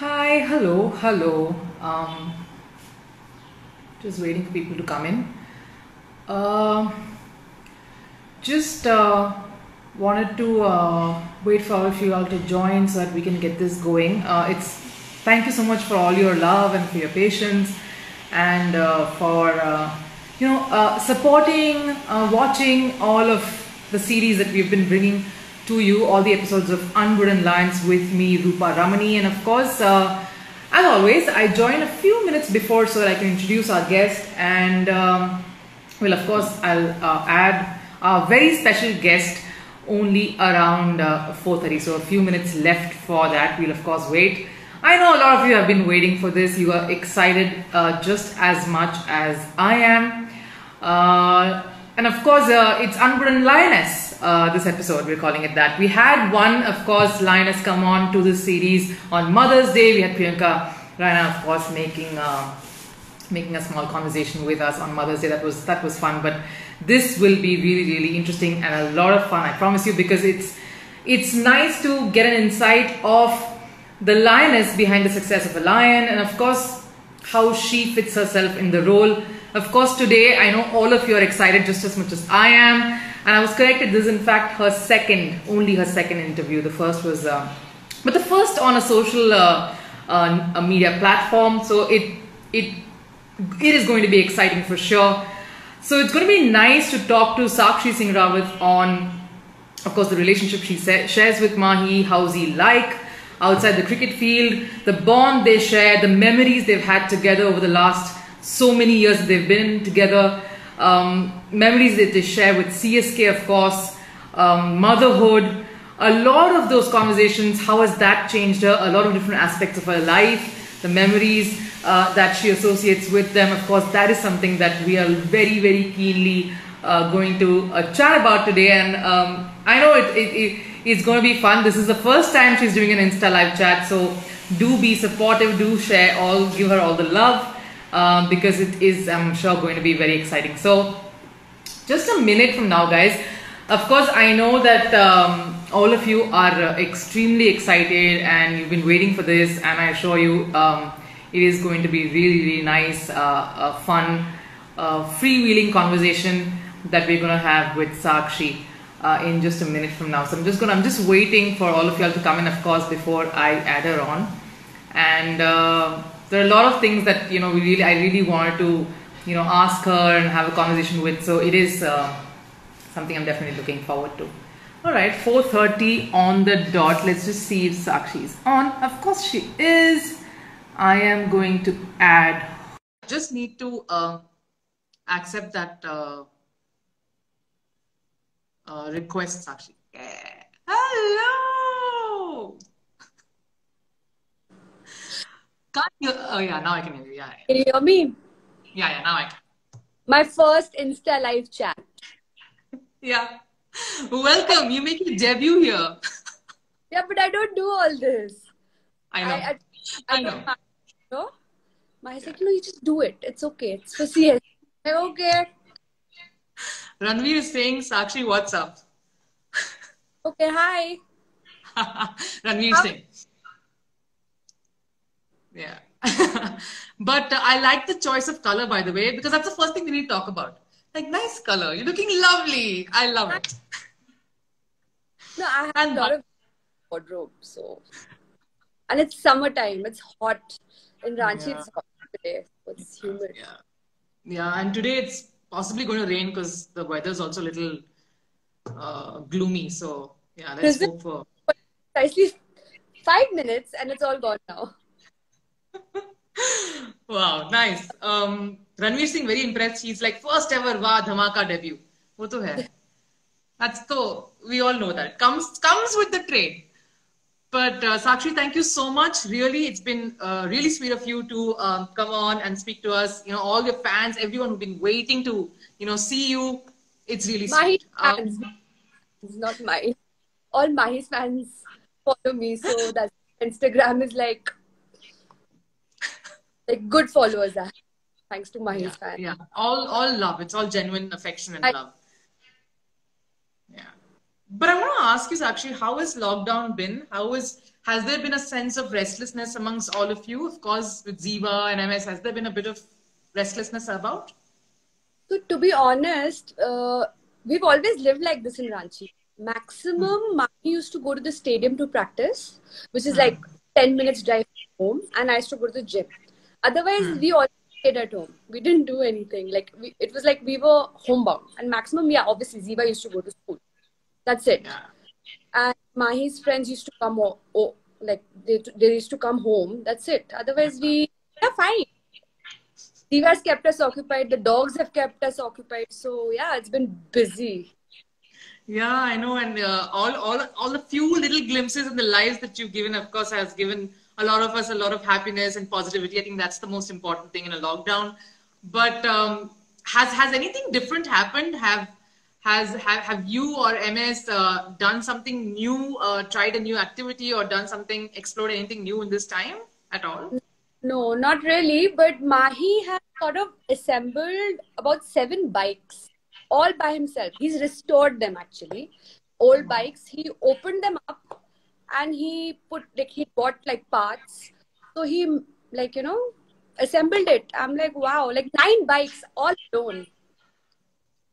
Hi, hello, hello. Um, just waiting for people to come in. Uh, just wanted to wait for all of you all to join so that we can get this going. It's Thank you so much for all your love and for your patience and for supporting, watching all of the series that we've been bringing to you, all the episodes of Unwooden Lines with me, Rupa Ramani, and of course. As always, I join a few minutes before so that I can introduce our guest, and well, of course, I'll add a very special guest only around 4:30. So a few minutes left for that. We'll of course wait. I know a lot of you have been waiting for this. You are excited just as much as I am. And of course, it's Unwooden Lioness, this episode, we're calling it that. We had one, of course, Lioness come on to this series on Mother's Day. We had Priyanka Raina, of course, making a small conversation with us on Mother's Day. That was fun. But this will be really, really interesting and a lot of fun, I promise you, because it's nice to get an insight of the lioness behind the success of a lion, and of course, how she fits herself in the role. Of course, today, I know all of you are excited just as much as I am. And I was corrected, this is in fact only her second interview. The first was, but the first on a social a media platform. So it is going to be exciting for sure. So it's going to be nice to talk to Sakshi Singh Rawat on, of course, the relationship she shares with Mahi, how's he like outside the cricket field, the bond they share, the memories they've had together over the last so many years that they've been together, memories that they share with CSK, of course, motherhood, a lot of those conversations, how has that changed her, a lot of different aspects of her life, the memories that she associates with them. Of course, that is something that we are very, very keenly going to chat about today. And I know it's going to be fun. This is the first time she's doing an Insta live chat, so do be supportive, do share give her all the love, because it is, I'm sure, going to be very exciting. So just a minute from now, guys. Of course, I know that all of you are extremely excited and you've been waiting for this, and I assure you it is going to be really, really nice, a fun, freewheeling conversation that we're going to have with Sakshi in just a minute from now. So I'm just waiting for all of y'all to come in, of course, before I add her on. And there are a lot of things that, I really wanted to, ask her and have a conversation with. So it is something I'm definitely looking forward to. All right, 4:30 on the dot. Let's just see if Sakshi is on. Of course she is. I am going to add. Just need to accept that request, Sakshi. Yeah. Hello. Can't you? Oh yeah, now I can hear you. Yeah. Can you hear me? Yeah, now I can. My first Insta live chat. Yeah. Welcome. You make your debut here. Yeah, but I don't do all this. I know. I know. No? Mahi said, no, you just do it. It's okay. It's for CS. Okay. Ranveer is saying, Sakshi, what's up? Okay, hi. Ranveer Singh. Yeah. But I like the choice of color, by the way, because that's the first thing we need to talk about. Like, nice color. You're looking lovely. I love it. No, I have a lot of wardrobe, so. And it's summertime. It's hot. In Ranchi, it's hot today. It's humid. Yeah. Yeah, and today it's possibly going to rain because the weather is also a little gloomy. So, yeah, let's hope for. Precisely 5 minutes and it's all gone now. Wow, nice. Ranveer Singh, very impressed. He's like, first ever Wah Dhamaka debut. Wo to hai. That's so, we all know that. Comes with the trade. But Sakshi, thank you so much. Really, it's been really sweet of you to come on and speak to us. All your fans, everyone who've been waiting to, see you. It's really sweet. Mahi's fans, not mine. All Mahi's fans follow me, so that Instagram is like good followers. Thanks to Mahi's fans. Yeah, all love. It's all genuine affection and love. Yeah. But I want to ask you, Sakshi, how has lockdown been? How has has there been a sense of restlessness amongst all of you? Of course, with Ziva and MS, has there been a bit of restlessness about? So to be honest, we've always lived like this in Ranchi. Hmm. Maximum, Mahi used to go to the stadium to practice, which is Hmm. like 10 minutes drive home, and I used to go to the gym. Otherwise, Hmm. we all stayed at home. We didn't do anything. It was like we were homebound. And maximum, yeah, obviously, Ziva used to go to school. That's it. Yeah. And Mahi's friends used to come, like they used to come home. That's it. Otherwise, yeah, fine. Steve has kept us occupied. The dogs have kept us occupied. So yeah, it's been busy. Yeah, I know, and all the few little glimpses in the lives that you've given, of course, has given a lot of us a lot of happiness and positivity. I think that's the most important thing in a lockdown. But has anything different happened? Have you or MS done something new, tried a new activity, or done something, explored anything new in this time at all? No, not really. But Mahi has sort of assembled about 7 bikes all by himself. He's restored them actually. Old bikes. He opened them up and he bought like parts. So he like, assembled it. I'm like, wow, like 9 bikes all alone.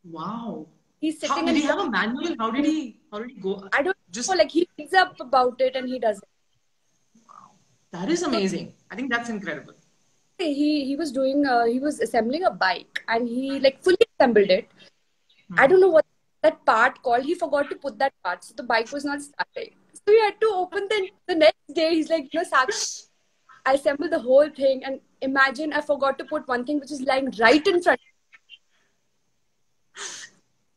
Wow. He's How sitting did he and have a manual? How did he go? I don't know, Just like he reads up about it and he does it. that is So amazing. I think that's incredible. he was doing he was assembling a bike and he like fully assembled it. I Hmm. don't know what that part called. He forgot to put that part, so the bike was not starting. So he had to open the next day. He's like, Sakshi, I assembled the whole thing, and imagine I forgot to put one thing which is lying right in front.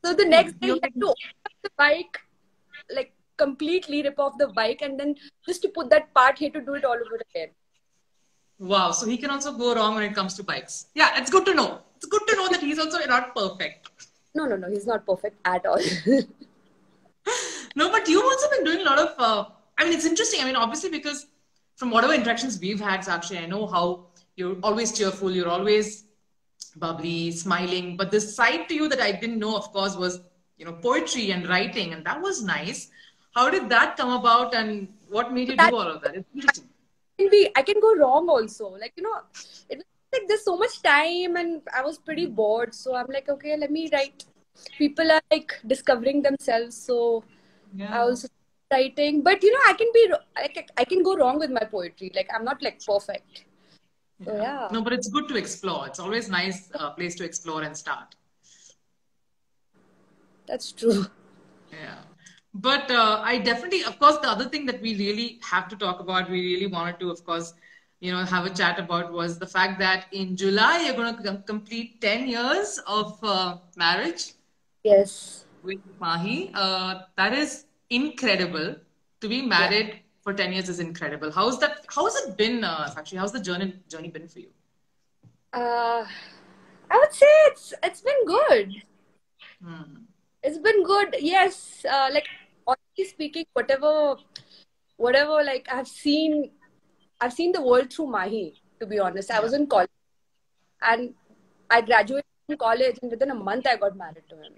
So the next day You're he had to open up the bike, like completely rip off the bike, and then just to put that part, he had to do it all over again. wow. So he can also go wrong when it comes to bikes. Yeah, it's good to know. It's good to know that he's also not perfect. No, no, no. He's not perfect at all. No, but you've also been doing a lot of. I mean, it's interesting. I mean, obviously, because from whatever interactions we've had, Sakshi, I know how you're always cheerful. You're always bubbly, smiling. But this side to you that I didn't know, of course, was poetry and writing, and that was nice. How did that come about, and what made So you that do all of that? It's interesting. I can go wrong also. Like, it was like there's so much time and I was pretty bored. So I'm like, okay, let me write. People are like discovering themselves. So I Yeah. also writing. But I can like I can go wrong with my poetry. Like I'm not like perfect. So Yeah. yeah, No, but it's good to explore. It's always nice place to explore and start. that's true. Yeah. But I definitely, of course, the other thing that we really have to talk about, we really wanted to, of course, have a chat about was the fact that in July you're going to complete 10 years of marriage Yes. with Mahi. That is incredible. To be Yeah. married for 10 years is incredible. How's that? How has it been, Sakshi? How's the journey been for you? Uh, I would say it's been good. Hmm. It's been good. Yes. Like honestly speaking, whatever like I've seen the world through Mahi, to be honest. I Yeah. was in college and I graduated from college and within a month I got married to him.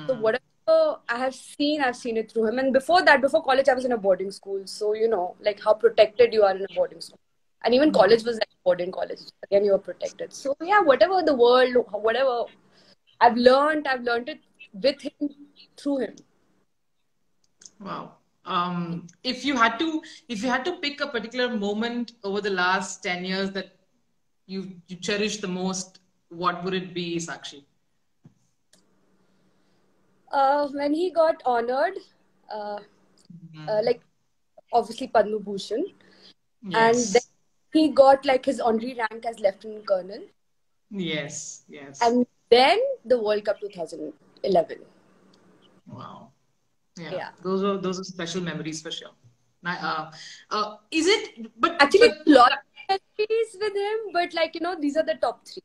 So Hmm. whatever I've seen it through him. And before that, before college, I was in a boarding school. So, like how protected you are in a boarding school. And even college was like boarding college. Again, you are protected. So yeah, whatever the world, whatever I've learned it with him, through him. Wow. If you had to pick a particular moment over the last 10 years that you cherish the most, what would it be, Sakshi? When he got honored, uh, like obviously Padma Bhushan, and then Yes. he got like his honorary rank as Lieutenant Colonel, Yes. Yes. and then the World Cup 2011. Wow. Yeah. Yeah, Those are special memories for sure. Is it? actually, But a lot of memories with him, but like these are the top three.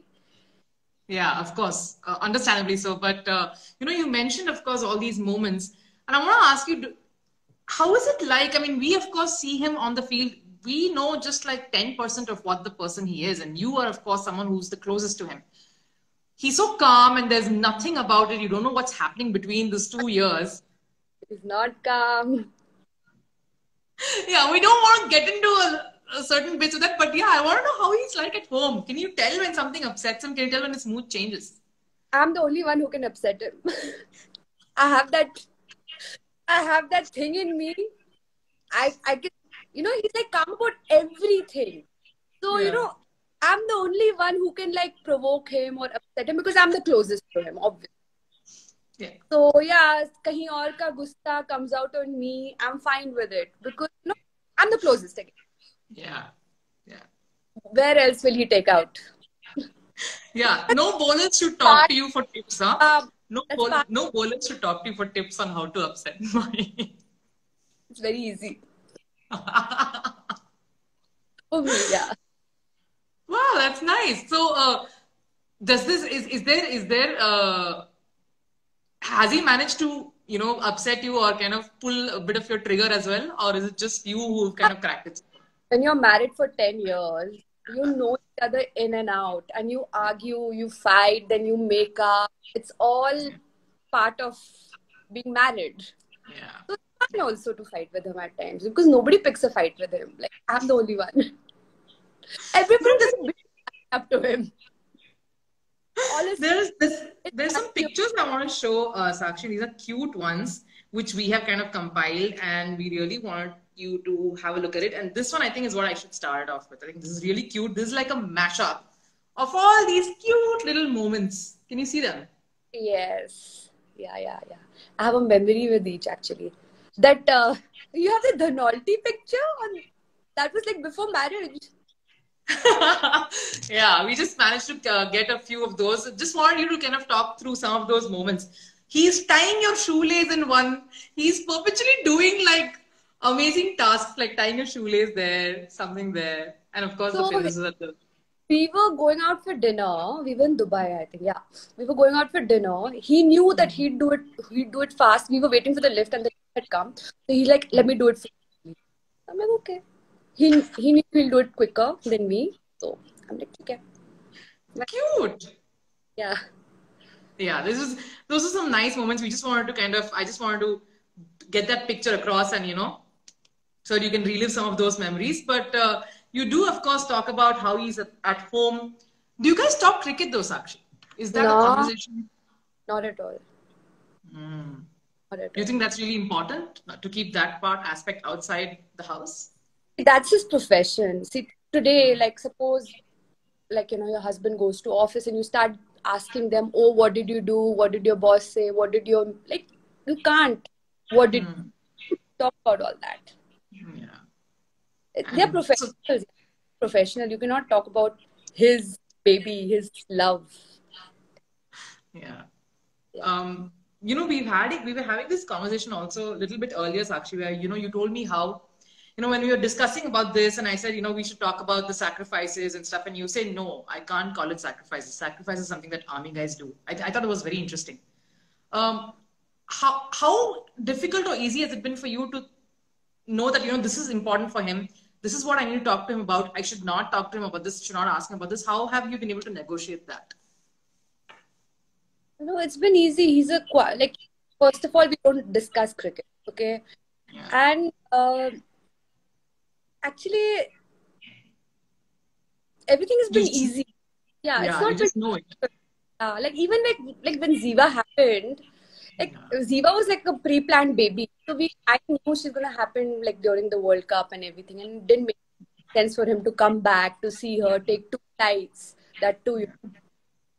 yeah, of course, understandably so. But you mentioned, of course, all these moments, and I want to ask you, how is it like? I mean, we of course see him on the field. We know just like 10% of what the person he is, and you are, of course, someone who's the closest to him. He's so calm, and there's nothing about it. You don't know what's happening between those 2 years. He's not calm. Yeah, we don't want to get into a certain bits of that, but yeah, I want to know how he's like at home. Can you tell when something upsets him? Can you tell when his mood changes? I'm the only one who can upset him. I have that I have that thing in me. I can, he's like calm about everything. So, Yeah. I'm the only one who can like provoke him or upset him because I'm the closest to him, obviously. Yeah. So yeah, kahin aur ka gussa comes out on me, I'm fine with it because I'm the closest again. Yeah. Yeah. Where else will he take out? Yeah. No bowlers should talk Part, to you for tips, huh? that's part. No bowlers should talk to you for tips on how to upset my. It's very easy for me. Yeah. Wow, that's nice. So, does this is there has he managed to upset you or kind of pull a bit of your trigger as well, or is it just you who kind of cracked it? When you're married for 10 years, you know each other in and out, and you argue, you fight, then you make up. It's all part of being married. Yeah. So it's fine also to fight with him at times because nobody picks a fight with him. Like, I'm the only one. No, Everybody's like beating up to him. Honestly, there's this it's there's some actually pictures I want to show, Sakshi. These are cute ones which we have kind of compiled, and we really want you to have a look at it. And this one I think is what I should start off with. I think this is really cute. This is like a mashup of all these cute little moments. Can you see them? yes. Yeah, yeah, yeah. I have a memory with each actually. That you have the Dhanolti picture on that was like before marriage. Yeah, we just managed to get a few of those. Just wanted you to kind of talk through some of those moments. He's tying your shoelace in one. He's perpetually doing like amazing tasks like tying your shoelace there, something there, and of course the So finishes at the. we were going out for dinner. We were in Dubai, I think. Yeah, we were going out for dinner. He knew that he'd do it. He'd do it fast. We were waiting for the lift, and the lift had come. So he's like, "Let me do it for you." I'm like, "Okay." He knew he'll do it quicker than me. So I'm like, "Okay." Cute. Yeah. Yeah, those are some nice moments. We just wanted to kind of I just wanted to get that picture across and so you can relive some of those memories. But you do, of course, talk about how he's at home. Do you guys talk cricket though, Sakshi? Is that a No, conversation? not at all. Hmm. Not at Do you all. think that's really important to keep that part aspect outside the house? That's his profession. See, today, like suppose, like your husband goes to office and you start asking them, "Oh, what did you do? What did your boss say? What did your like?" You can't. What did Hmm. you talk about all that? Yeah. They're And so, professionals. Professional. You cannot talk about his baby, his love. yeah. Yeah. We were having this conversation also a little bit earlier, Sakshi, where you told me how, when we were discussing about this, and I said, we should talk about the sacrifices and stuff, and you say, no, I can't call it sacrifices. Sacrifice is something that army guys do. I thought it was very interesting. Um, how difficult or easy has it been for you to know that this is important for him? This is what I need to talk to him about. I should not talk to him about this. Should not ask him about this. How have you been able to negotiate that? It's been easy. Like, first of all, we don't discuss cricket, okay? Yeah. And actually, everything has been You, easy. Yeah, it's yeah, you not been just know it. like even like when Ziva happened, like Yeah. Ziva was like a pre-planned baby. So I knew she's gonna happen like during the World Cup and everything, and it didn't make sense for him to come back to see her, take 2 flights, that too,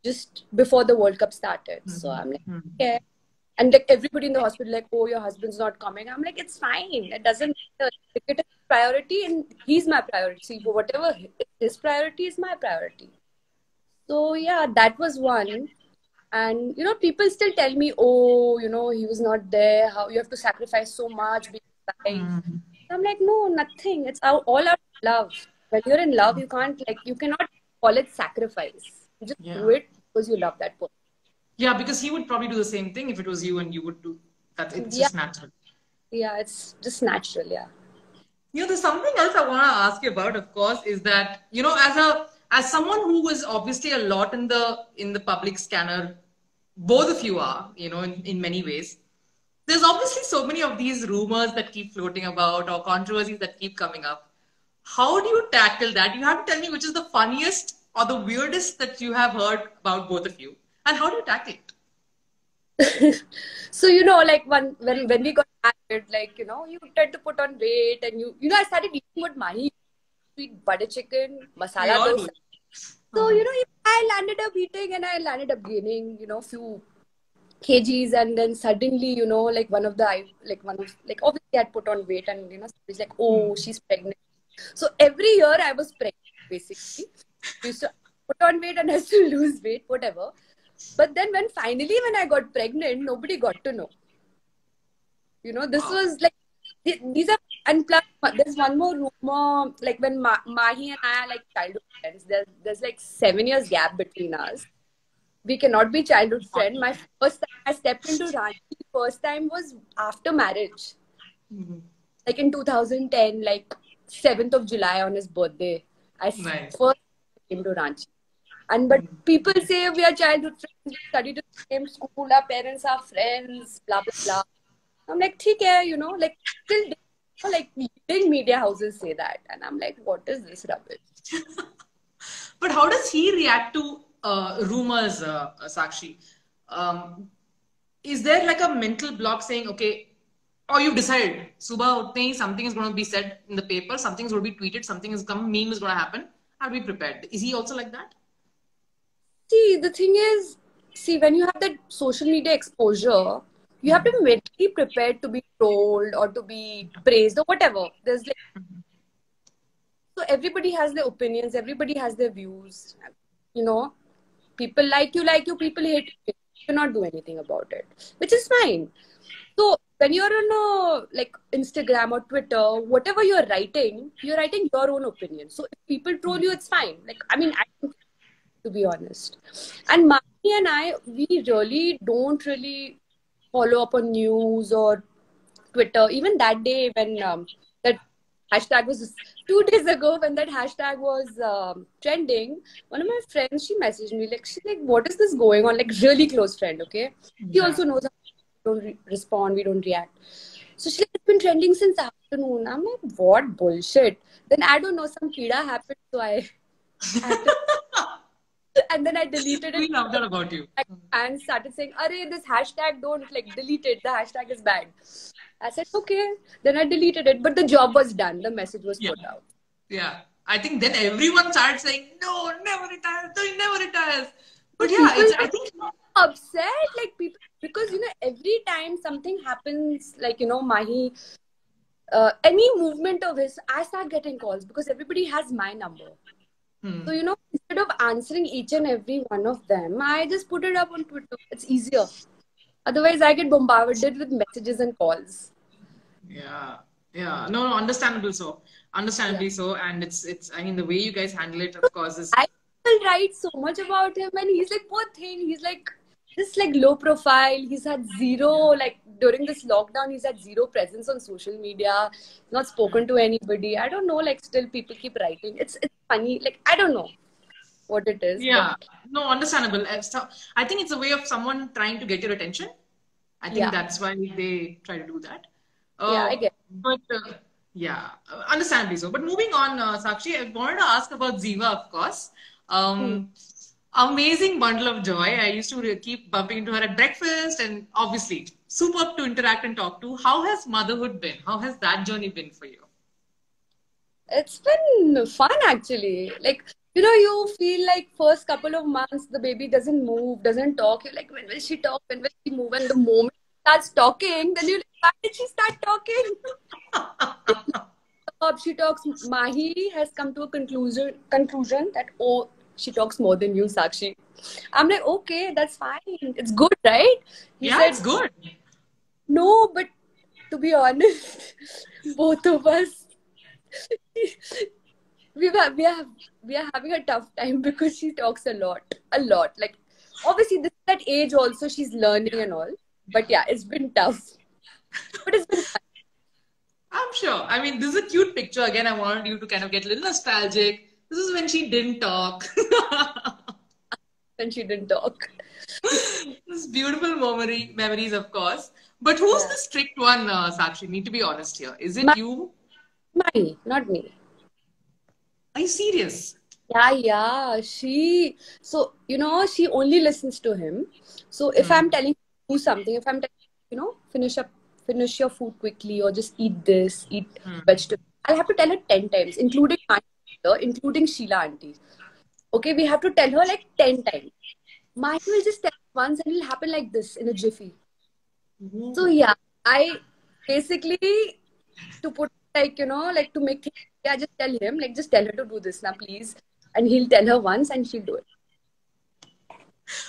just before the World Cup started. So I'm like, Mhm. okay. And like everybody in the hospital, like, oh, your husband's not coming. I'm like, it's fine. It doesn't matter. Cricket is priority, and he's my priority. See, whatever his priority is my priority. So yeah, that was one. And people still tell me, oh, he was not there. How you have to sacrifice so much being alive. Mhm. I'm like, no, nothing. It's all out of love. When you're in love, you cannot call it sacrifice. You just do Yeah. it because you love that person. Yeah, because he would probably do the same thing if it was you and you would do that. It's Yeah, just natural. yeah, it's just natural. Yeah. There's something else I want to ask you about, of course, is that, as someone who was obviously a lot in the public scanner, both of you are, in many ways. there's obviously so many of these rumors that keep floating about or controversies that keep coming up. How do you tackle that? You have to tell me which is the funniest or the weirdest that you have heard about both of you, and how do you tackle it? So, like when we got married, like, you tend to put on weight, and I started eating what Mahi eat: butter chicken, We masala all do. dosa. So, I landed up eating and I landed up gaining, few kgs, and then suddenly, like obviously I had put on weight, and it's like, oh, she's pregnant. So every year I was pregnant, basically. Used to put on weight and I used to lose weight, whatever. But then when I got pregnant, nobody got to know. This was like, these are, and plus there's one more rumor, like when Mahi and I are like childhood friends, there's like 7 years gap between us. We cannot be childhood friends. My first time I stepped into Ranchi, first time was after marriage. Like in 2010, like 7th of July on his birthday. I Nice. first came to Ranchi. But people say we are childhood friends, we studied in the same school, our parents are friends, blah blah blah. I'm like, okay, like still, like leading media houses say that, and I'm like, what is this rubbish? But how does he react to rumors, Sakshi? Is there like a mental block saying, okay, or you've decided, Subha, something is going to be said in the paper, something is going to be tweeted, something is meme is going to happen. I'll be prepared. Is he also like that? See, the thing is, when you have that social media exposure, you have to be mentally prepared to be trolled or to be praised or whatever. There's like, so everybody has their opinions, everybody has their views. People like you, people hate you. You cannot do anything about it, which is fine. So when you're on like Instagram or Twitter, whatever you're writing your own opinion. So if people troll you, it's fine. Like, I mean, to be honest. And Mani and I, we really don't really follow up on news or Twitter. Even that day when that hashtag was 2 days ago, when that hashtag was trending, one of my friends, she messaged me like, she's like, what is this going on? Like, really close friend, okay? She also knows how we don't respond, we don't react. So she's like, it's been trending since afternoon. I'm like, what bullshit? Then I don't know, some kida happened, so I had to. And then I deleted it. We love that about you. And started saying, "Arey, this hashtag, don't like delete it. The hashtag is bad." I said, "Okay." Then I deleted it, but the job was done. The message was put out. Yeah, I think then everyone started saying, "No, never retires. No, he never retires." But yeah, I think upset, like people, because every time something happens, like Mahi, any movement of his, I start getting calls because everybody has my number. So, instead of answering each and every one of them, I just put it up on Twitter. It's easier. Otherwise, I get bombarded with messages and calls. Yeah. Yeah. No, understandably so. Understandably so. And it's, I mean, the way you guys handle it, of course, is. I will write so much about him, and he's like, poor thing. He's like, just like low profile. He's had zero, like during this lockdown, he's had zero presence on social media, not spoken to anybody. I don't know, like still people keep writing. It's funny. Like, I don't know what it is. Yeah. No, understandable. So I think it's a way of someone trying to get your attention. I think that's why they try to do that. Yeah, I get it. But yeah, understandably so. But moving on, Sakshi, I wanted to ask about Ziva, of course. Amazing bundle of joy. I used to keep bumping into her at breakfast, and obviously superb to interact and talk to. How has motherhood been? How has that journey been for you? It's been fun, actually. Like, you feel like first couple of months the baby doesn't move, doesn't talk. You're like, when will she talk? When will she move? And the moment she starts talking, then you're like, why did she start talking? She talks. Mahi has come to a conclusion that, oh, she talks more than you, Sakshi. I'm like, okay, that's fine. It's good, right? He said, it's good. No, but to be honest, both of us, we are having a tough time because she talks a lot. Like, obviously, this is that age also, she's learning and all. But yeah, it's been tough. But it's been fun. I'm sure. I mean, this is a cute picture. Again, I wanted you to kind of get a little nostalgic. This is when she didn't talk. When she didn't talk. This beautiful memories, of course. But who's Yeah. the strict one, Sakshi? Need to be honest here. Is it My, you? my, not me. Are you serious? Yeah, yeah. She only listens to him. So if I'm Hmm. telling her to do something, if I'm telling, finish your food quickly or just eat this, eat Hmm. vegetables, I'll have to tell her 10 times, including my mother, including Sheila auntie. Okay, we have to tell her like 10 times. Mine will just tell once and it'll happen like this in a jiffy. So Ooh. yeah, I basically to put like to make things, I just tell him, like just tell her to do this now, please. And he'll tell her once and she'll do it.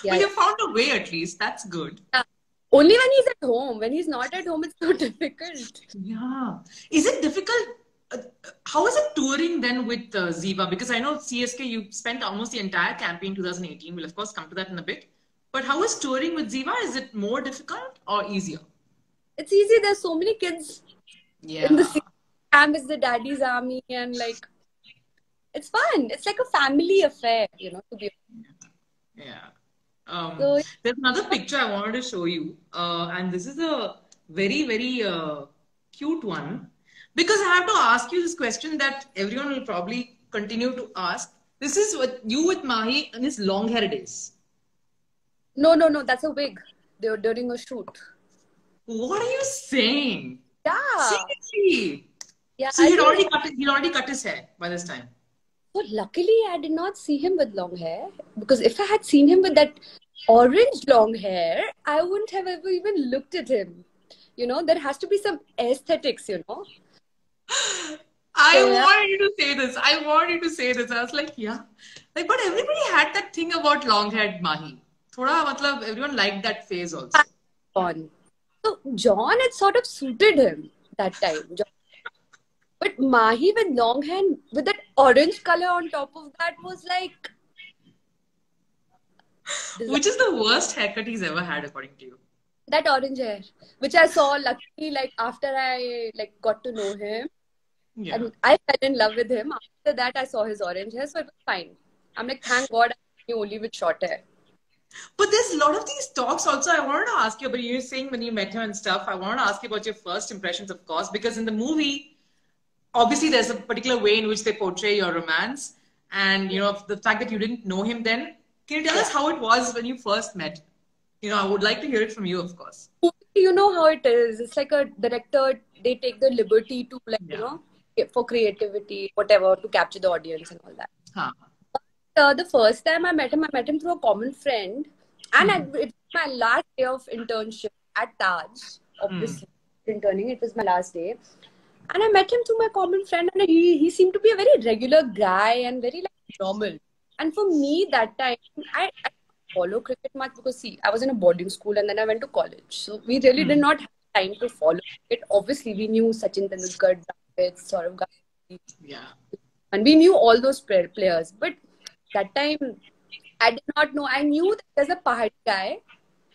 Yeah, Well, yeah. you found a way at least. That's good. Yeah. Only when he's at home. When he's not at home, it's so difficult. Yeah. Is it difficult? How is it touring then with Ziva? Because I know CSK, you spent almost the entire campaign 2018. We'll, of course, come to that in a bit. But how is touring with Ziva? Is it more difficult or easier? It's easy. There's so many kids in the Yeah. city. Camp is the daddy's army, and like it's fun. It's like a family affair, to be Yeah. so. There's another picture I wanted to show you, and this is a very, very cute one because I have to ask you this question that everyone will probably continue to ask. This is what you with Mahi in his long hair days. No, no, no. That's a wig. They were during a shoot. What are you saying? Yeah, Seriously? yeah. So I think. he'd already cut his hair by this time. So luckily, I did not see him with long hair because if I had seen him with that orange long hair, I wouldn't have ever even looked at him. There has to be some aesthetics. I So yeah, wanted you to say this. I wanted you to say this. I was like, yeah. Like, but everybody had that thing about long-haired Mahi. Thoda, matlab, everyone liked that phase also. John. So John, it sort of suited him that time. But Mahi with long hair, with that orange color on top of that, was like Which is the worst haircut he's ever had, according to you? that orange hair, which I saw luckily like after I like got to know him. Yeah. And I fell in love with him. After that, I saw his orange hair, so it was fine. I'm like, thank God I knew only with short hair. But there's a lot of these talks also. I wanted to ask you, but you were saying when you met him and stuff, I wanted to ask you about your first impressions, of course, because in the movie, obviously there's a particular way in which they portray your romance. And, the fact that you didn't know him then, can you tell Yeah. us how it was when you first met? I would like to hear it from you, of course. You know how it is. It's like a director, they take the liberty to, like, Yeah. for creativity, whatever, to capture the audience and all that. Huh. The first time I met him through a common friend. And it was my last day of internship at Taj. Hmm. Obviously, interning, it was my last day. And I met him through my common friend, and he seemed to be a very regular guy and very like normal. And for me, that time, I didn't follow cricket much because see, I was in a boarding school and then I went to college, so we really did Hmm. not have time to follow it. Obviously, we knew Sachin Tendulkar, Dravid, Saurav Ganguly, Yeah. and we knew all those players. But that time, I did not know. I knew that there's a Pahadi guy,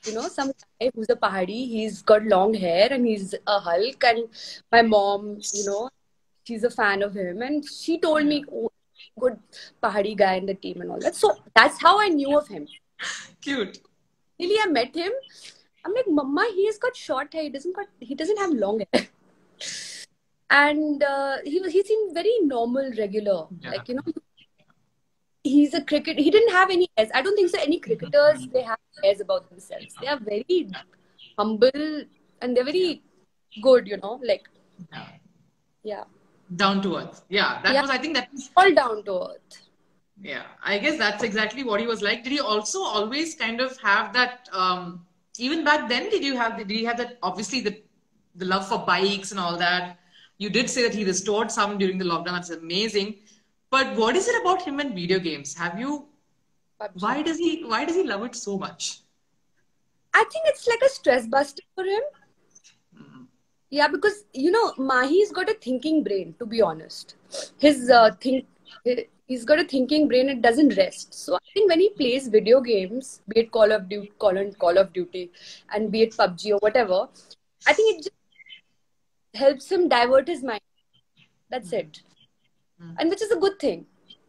some guy who's a Pahadi. He's got long hair and he's a Hulk. And my mom, she's a fan of him. And she told Yeah. me, oh, good Pahadi guy in the team and all that. So that's how I knew of him. Cute. Really, I met him. I'm like, Mama, he has got short hair. He doesn't have long hair. And he seemed very normal, regular. Yeah. Like, he's a cricket. He didn't have any airs. I don't think so. Any cricketers, they have airs about themselves. They are very humble and they're very good, like, Yeah. yeah. Down to earth. Yeah. Yeah, I think that was, all down to earth. yeah. I guess that's exactly what he was like. Did he also always kind of have that, even back then, did he have that, obviously, the love for bikes and all that? You did say that he restored some during the lockdown. That's amazing. But what is it about him and video games? PUBG. Why does he love it so much? I think it's like a stress buster for him. Yeah, because Mahi's got a thinking brain, to be honest. His he's got a thinking brain, it doesn't rest. So I think when he plays video games, be it Call of Duty and be it PUBG or whatever, I think it just helps him divert his mind. That's it. And which is a good thing.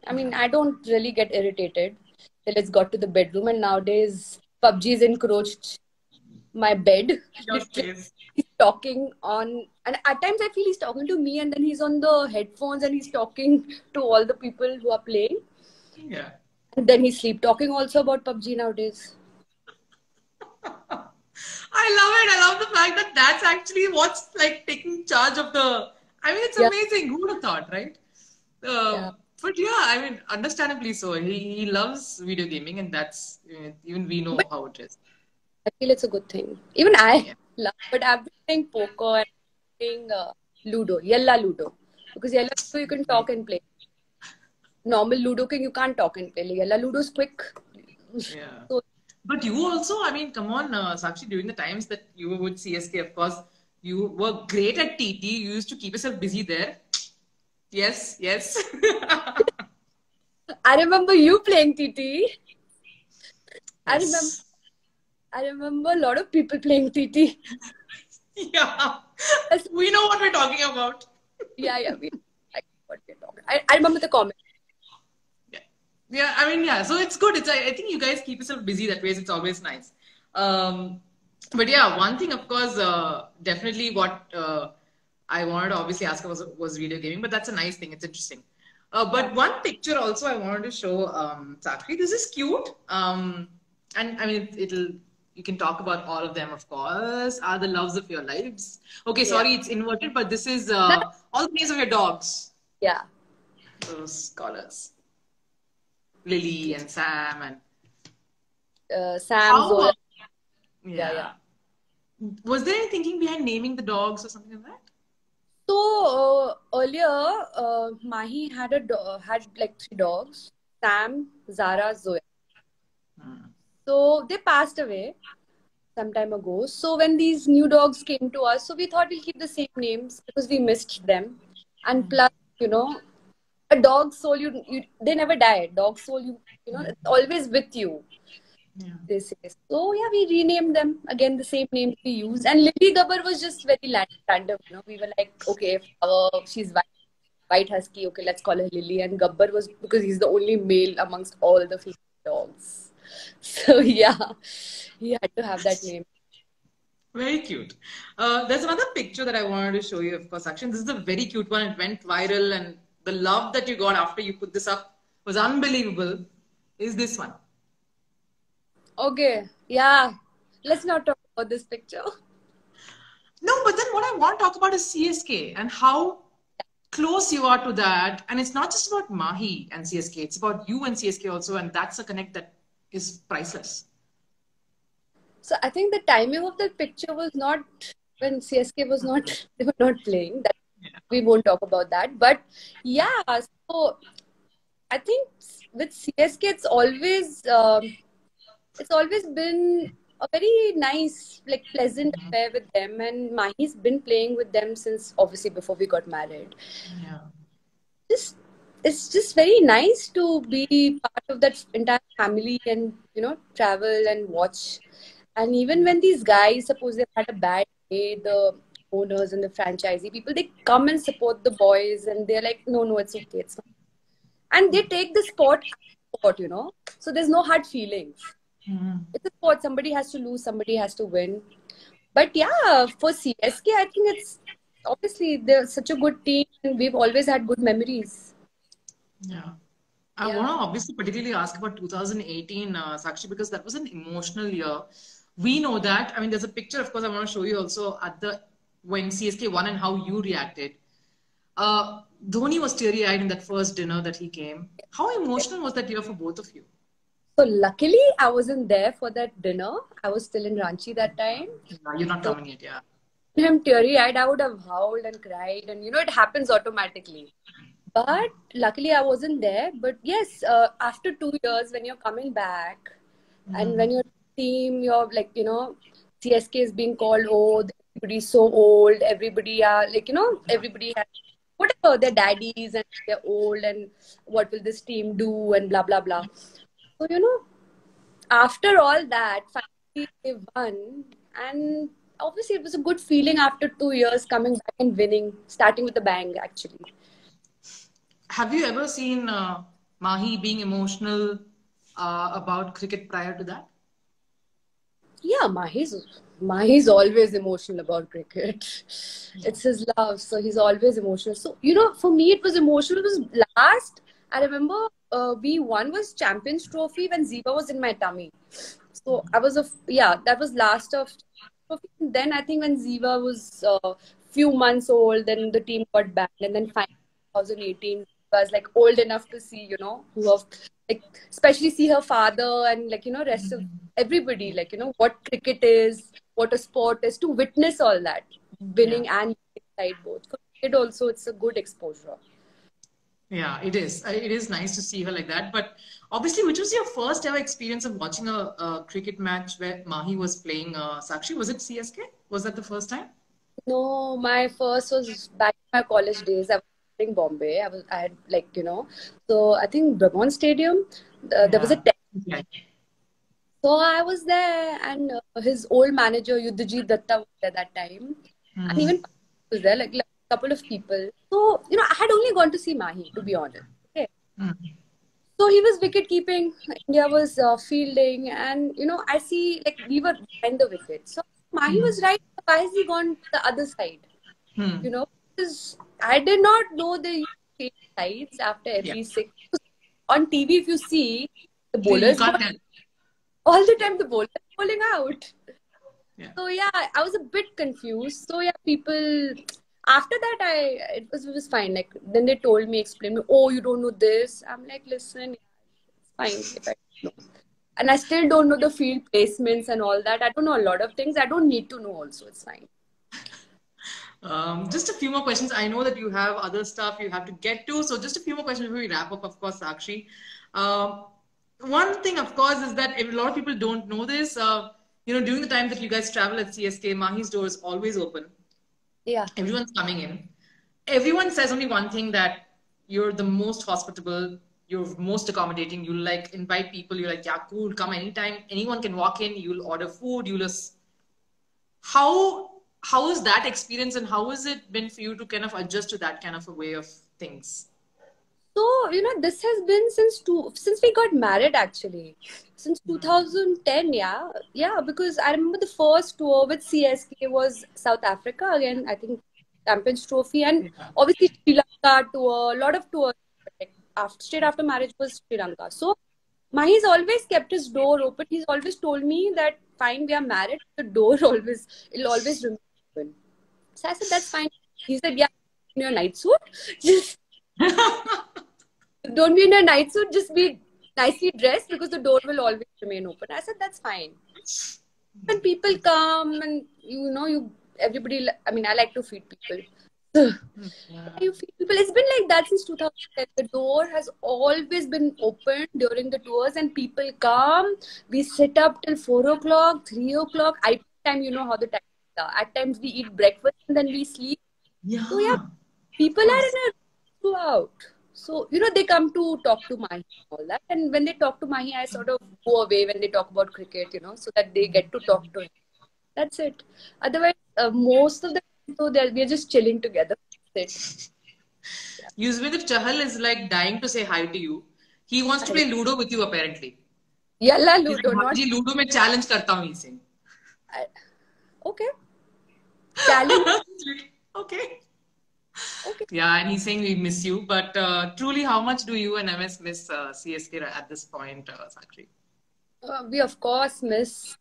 I mean, I don't really get irritated till it's got to the bedroom, and nowadays PUBG is encroached my bed. Your Literally, face. he's talking on, and at times I feel he's talking to me, and then he's on the headphones and he's talking to all the people who are playing. Yeah. And then he's sleep talking also about PUBG nowadays. I love it. I love the fact that that's actually what's like taking charge of the. I mean, it's Yeah, amazing. Who would have thought, right? yeah. But yeah, I mean, understandably so. He loves video gaming, and that's even we know But how it is. I feel it's a good thing. Even I Yeah. love, but I've been playing poker and playing Ludo, Yella Ludo. Because Yella Ludo you can talk and play. Normal Ludo King you can't talk and play. Yella Ludo's quick. Yeah. So But you also, I mean, come on, Sakshi, during the times that you were with CSK, of course, you were great at TT. You used to keep yourself busy there. Yes, yes. I remember you playing TT. I remember Yes. I remember a lot of people playing TT. Yeah. Yes, We know what we're talking about. yeah, yeah. I, what we're talking. I remember the comment. Yeah. Yeah, I mean, yeah. So it's good. I think you guys keep yourself busy that way. It's always nice. Um, but yeah, one thing, of course, definitely what I wanted to obviously ask was video gaming, but that's a nice thing. It's interesting. Yeah. But one picture also I wanted to show Sakshi. This is cute. And I mean, it'll you can talk about all of them, of course. Are the loves of your lives? Okay, Yeah. sorry, it's inverted, but this is No, all the names of your dogs. yeah. Those colors. Lily and Sam and Sam, how Zoya. Yeah, yeah. yeah. Was there any thinking behind naming the dogs or something like that? So earlier, Mahi had had like three dogs: Sam, Zara, Zoya. Hmm. So they passed away some time ago. So when these new dogs came to us, so we thought we'll keep the same names because we missed them. And plus, you know, a dog's soul, you they never die. Dog soul, you know, it's always with you. Yeah. They say. So yeah, we renamed them again, the same names we used. And Lily Gabbar was just very random. You know, we were like, okay, she's white husky. Okay, let's call her Lily. And Gabbar was because he's the only male amongst all the female dogs. So yeah, he had to have that name. Very cute. There's another picture that I wanted to show you, of course, Akshay. This is a very cute one. It went viral, and the love that you got after you put this up was unbelievable. Is this one? Okay, yeah. Let's not talk about this picture. No, but then what I want to talk about is CSK and how close you are to that. And it's not just about Mahi and CSK, it's about you and CSK also. And that's a connect that is priceless. So I think the timing of that picture was not when CSK was not they were not playing. That Yeah. we won't talk about that. But yeah, so I think with CSK it's always been a very nice, like pleasant affair with them. And Mahi's been playing with them since obviously before we got married. Yeah. Just it's just very nice to be part of that entire family and you know travel and watch. And even when these guys suppose they've had a bad day, the owners and the franchisee people they come and support the boys and they're like, no, it's okay, it's fine. And they take the sport, you know. So there's no hard feelings. Mhm. It's a sport. Somebody has to lose, somebody has to win. But yeah, for CSK, I think it's obviously they're such a good team and we've always had good memories. Yeah. I want Yeah. to obviously particularly ask about 2018, Sakshi, because that was an emotional year. We know that. I mean, there's a picture, of course, I want to show you also at the when CSK won and how you reacted. Dhoni was teary-eyed in that first dinner that he came. How emotional was that year for both of you? So luckily, I wasn't there for that dinner. I was still in Ranchi that time. Yeah, you're not So coming yet, yeah. him teary-eyed, I would have howled and cried, and you know it happens automatically. But luckily, I wasn't there. But yes, after 2 years, when you're coming back, and when Mhm. your team, you're like you know, CSK is being called old. Everybody's so old. Everybody are like you know, everybody has whatever their daddies and they're old and what will this team do and blah blah blah. So you know, after all that, finally they won, and obviously it was a good feeling after 2 years coming back and winning, starting with a bang actually. Have you ever seen Mahi being emotional about cricket prior to that? Yeah, Mahi's. Mahi's always emotional about cricket. It's his love, so he's always emotional. So, you know, for me, it was emotional. It was last, I remember we won was Champions Trophy when Ziva was in my tummy. So I was yeah, that was last of trophy. Then I think when Ziva was few months old, then the team got banned, and then finally 2018 was like old enough to see, you know, who have like especially see her father and like, you know, rest of everybody, like, you know, what cricket is, what a sport is, to witness all that, Yeah. winning and losing side both. For kid also, it's a good exposure. Yeah, it is. It is nice to see her like that. But obviously, which was your first ever experience of watching a cricket match where Mahi was playing Sakshi? Was it CSK? Was that the first time? No, my first was back in my college days. I was in Bombay. I had like, you know, so I think Brabourne Stadium, there was a Yeah. test. Yeah. So I was there, and his old manager, Yudhajit Datta, was there that time. And Hmm. even was there, like a couple of people. So, you know, I had only gone to see Mahi, to be honest. Okay. Hmm. So he was wicket keeping, India was fielding, and you know, I see like we were behind the wicket. So Mahi Hmm. was right. Why has he gone to the other side? Hmm. You know, because I did not know they change sides after Yeah. every six. On TV, if you see the You bowlers can't tell. all the time, the bowlers bowling out. Yeah. So yeah, I was a bit confused. So yeah, people after that it was fine. Like then they told me, explain me, oh you don't know this. I'm like, listen, yeah, it's fine if I don't know. And I still don't know the field placements and all that. I don't know a lot of things. I don't need to know also. It's fine. Just a few more questions. I know that you have other stuff you have to get to, so just a few more questions before we wrap up, of course, Sakshi. Um, one thing, of course, is that a lot of people don't know this. During the time that you guys travel at CSK, Mahi's door is always open. Yeah. Everyone's coming in. Everyone says only one thing, that you're the most hospitable, you're most accommodating. You like invite people. You're like, yeah, cool, come anytime. Anyone can walk in. You'll order food. You'll just how is that experience, and how has it been for you to kind of adjust to that kind of a way of things? So, you know, this has been since we got married actually. Since 2010, yeah. Yeah, because I remember the first tour with CSK was South Africa again, I think Champions Trophy, and obviously Sri Lanka tour, a lot of tours. Like straight after marriage was Sri Lanka. So Mahi's always kept his door open. He's always told me that fine, we are married, the door always it'll always remain open. So I said that's fine. He said, yeah, in your night suit. Just don't be in a night suit, just be nicely dressed because the door will always remain open. I said, that's fine. When people come and everybody, I mean, I like to feed people. Yeah. You feed people. It's been like that since 2010. The door has always been open during the tours, and people come. We sit up till 4 o'clock, 3 o'clock. I time, you know how the time is. At times we eat breakfast and then we sleep. So yeah, Yeah, of people are course. in a throughout. So, you know, they come to talk to Mahi and all that. And when they talk to Mahi, I sort of go away when they talk about cricket, you know, so that they get to talk to him. That's it. Otherwise, most of the time, so we're just chilling together. That's Yuzvendra Chahal is like dying to say hi to you. He wants to it. play Ludo with you apparently. Yalla He's like, Ludo, भाभी not. Ji Ludo में challenge करता हूँ, he's saying. I- Okay. Challenge. Okay. Okay. Yeah, and he's saying we miss you. But truly, how much do you and MS miss CSK at this point, Sakshi? We, of course, miss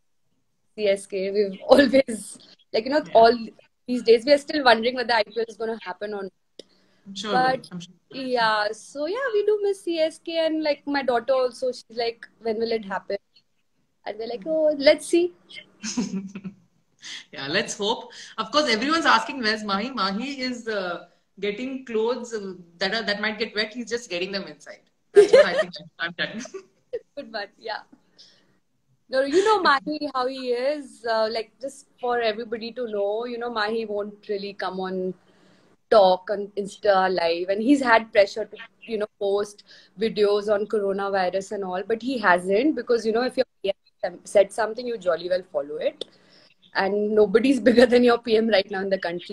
CSK. We've always, like, you know, Yeah, all these days, we are still wondering whether IPL is going to happen or not. I'm sure it will. But I'm sure it yeah, so yeah, we do miss CSK, and like my daughter also, she's like, when will it happen? And we're like, oh, let's see. will. Yeah, let's hope. Of course, everyone's asking where's Mahi. Mahi is getting clothes that might get wet. He's just getting them inside. That's what I think I've done. Good one, yeah. No, you know Mahi, how he is. Like just for everybody to know, you know, Mahi won't really come on talk on Insta live, and he's had pressure to, you know, post videos on coronavirus and all, but he hasn't because, you know, if your PM said something, you jolly well follow it. And nobody's bigger than your PM right now in the country.